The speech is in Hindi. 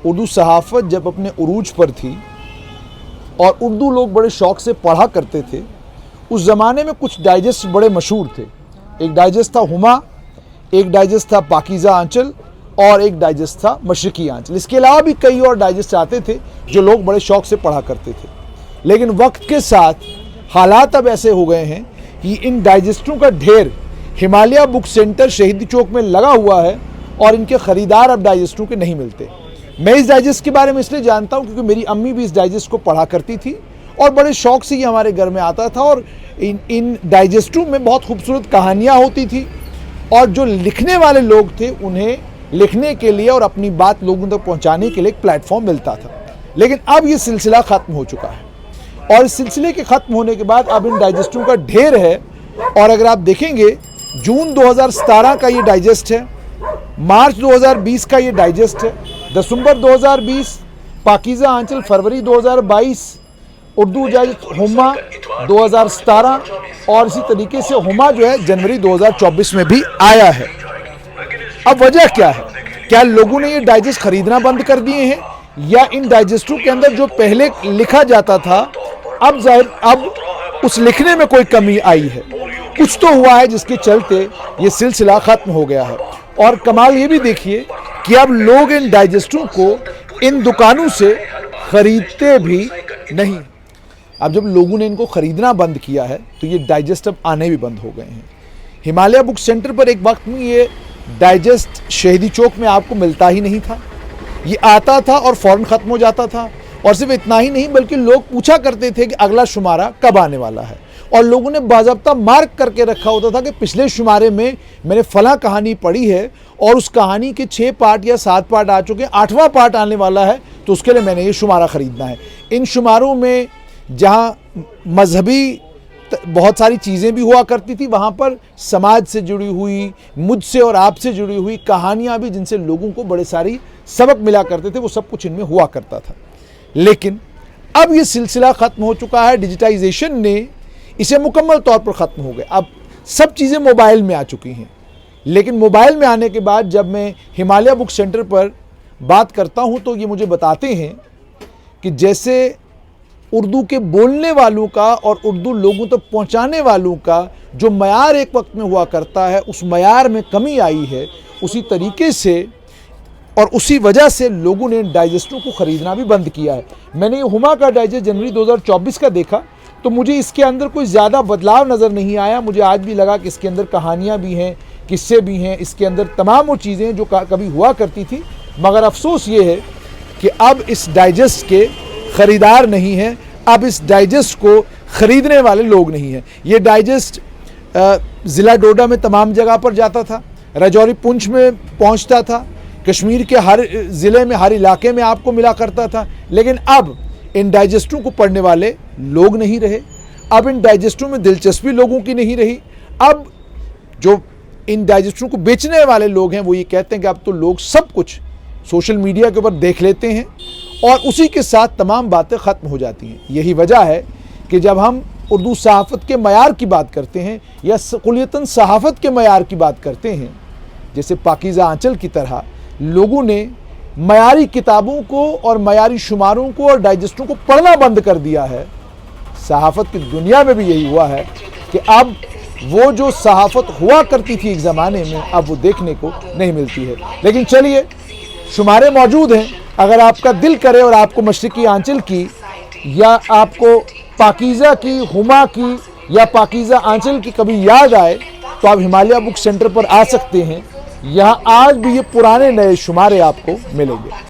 उर्दू सहाफ़त जब अपने उरूज पर थी और उर्दू लोग बड़े शौक़ से पढ़ा करते थे, उस ज़माने में कुछ डाइजेस्ट बड़े मशहूर थे। एक डाइजेस्ट था हुमा, एक डाइजेस्ट था पाकीज़ा आंचल और एक डाइजेस्ट था मशरिकी आंचल। इसके अलावा भी कई और डाइजेस्ट आते थे जो लोग बड़े शौक़ से पढ़ा करते थे। लेकिन वक्त के साथ हालात अब ऐसे हो गए हैं कि इन डाइजेस्टों का ढेर हिमालय बुक सेंटर शहीदी चौक में लगा हुआ है और इनके ख़रीदार अब डाइजेस्टों के नहीं मिलते। मैं इस डाइजेस्ट के बारे में इसलिए जानता हूँ क्योंकि मेरी अम्मी भी इस डाइजेस्ट को पढ़ा करती थी और बड़े शौक़ से ये हमारे घर में आता था। और इन डाइजेस्टों में बहुत खूबसूरत कहानियाँ होती थी और जो लिखने वाले लोग थे उन्हें लिखने के लिए और अपनी बात लोगों तक पहुँचाने के लिए एक प्लेटफॉर्म मिलता था। लेकिन अब ये सिलसिला ख़त्म हो चुका है और इस सिलसिले के ख़त्म होने के बाद अब इन डाइजेस्टों का ढेर है। और अगर आप देखेंगे जून 2017 का ये डाइजेस्ट है, मार्च 2020 का ये डाइजेस्ट है, दिसंबर 2020 पाकीज़ा आंचल, फरवरी 2022 उर्दू डाइजेस्ट हुमा 2017 और इसी तरीके से हुमा जो है जनवरी 2024 में भी आया है। अब वजह क्या है? क्या लोगों ने ये डाइजेस्ट खरीदना बंद कर दिए हैं या इन डाइजेस्टों के अंदर जो पहले लिखा जाता था अब उस लिखने में कोई कमी आई है? कुछ तो हुआ है जिसके चलते ये सिलसिला ख़त्म हो गया है। और कमाल ये भी देखिए कि अब लोग इन डाइजेस्टों को इन दुकानों से ख़रीदते भी नहीं। अब जब लोगों ने इनको ख़रीदना बंद किया है तो ये डाइजेस्ट अब आने भी बंद हो गए हैं। हिमालय बुक सेंटर पर एक वक्त में ये डाइजेस्ट शहीदी चौक में आपको मिलता ही नहीं था। ये आता था और फ़ौरन ख़त्म हो जाता था। और सिर्फ इतना ही नहीं बल्कि लोग पूछा करते थे कि अगला शुमारा कब आने वाला है और लोगों ने बाज़ाब्ता मार्क करके रखा होता था कि पिछले शुमारे में मैंने फ़लाँ कहानी पढ़ी है और उस कहानी के 6 पार्ट या 7 पार्ट आ चुके हैं, 8वां पार्ट आने वाला है तो उसके लिए मैंने ये शुमारा ख़रीदना है। इन शुमारों में जहाँ मजहबी बहुत सारी चीज़ें भी हुआ करती थी, वहाँ पर समाज से जुड़ी हुई, मुझसे और आपसे जुड़ी हुई कहानियाँ भी जिनसे लोगों को बड़े सारी सबक मिला करते थे, वो सब कुछ इनमें हुआ करता था। लेकिन अब ये सिलसिला ख़त्म हो चुका है। डिजिटाइजेशन ने इसे मुकम्मल तौर पर ख़त्म हो गया। अब सब चीज़ें मोबाइल में आ चुकी हैं। लेकिन मोबाइल में आने के बाद जब मैं हिमालय बुक सेंटर पर बात करता हूँ तो ये मुझे बताते हैं कि जैसे उर्दू के बोलने वालों का और उर्दू लोगों तक पहुँचाने वालों का जो मयार एक वक्त में हुआ करता है उस मयार में कमी आई है। उसी तरीके से और उसी वजह से लोगों ने डाइजेस्टों को ख़रीदना भी बंद किया है। मैंने ये हुमा का डाइजेस्ट जनवरी 2024 का देखा तो मुझे इसके अंदर कोई ज़्यादा बदलाव नज़र नहीं आया। मुझे आज भी लगा कि इसके अंदर कहानियाँ भी हैं, किस्से भी हैं, इसके अंदर तमाम वो चीज़ें जो कभी हुआ करती थी। मगर अफसोस ये है कि अब इस डाइजेस्ट के ख़रीदार नहीं हैं, अब इस डाइजेस्ट को ख़रीदने वाले लोग नहीं हैं। ये डाइजेस्ट ज़िला डोडा में तमाम जगह पर जाता था, राजौरी पुंछ में पहुँचता था, कश्मीर के हर ज़िले में हर इलाके में आपको मिला करता था। लेकिन अब इन डाइजेस्टों को पढ़ने वाले लोग नहीं रहे, अब इन डाइजेस्टों में दिलचस्पी लोगों की नहीं रही। अब जो इन डाइजेस्टों को बेचने वाले लोग हैं वो ये कहते हैं कि अब तो लोग सब कुछ सोशल मीडिया के ऊपर देख लेते हैं और उसी के साथ तमाम बातें ख़त्म हो जाती हैं। यही वजह है कि जब हम उर्दू सहाफ़त के मयार की बात करते हैं या कुलियतन सहाफ़त के मयार की बात करते हैं, जैसे पाकीज़ा आंचल की तरह लोगों ने मयारी किताबों को और मयारी शुमारों को और डाइजेस्टों को पढ़ना बंद कर दिया है। सहाफ़त की दुनिया में भी यही हुआ है कि अब वो जो सहाफ़त हुआ करती थी एक ज़माने में अब वो देखने को नहीं मिलती है। लेकिन चलिए, शुमारे मौजूद हैं। अगर आपका दिल करे और आपको मशरिकी आंचल की या आपको पाकीज़ा की, हुमा की या पाकीज़ा आंचल की कभी याद आए तो आप हिमालय बुक सेंटर पर आ सकते हैं। यहाँ आज भी ये पुराने नए शुमारे आपको मिलेंगे।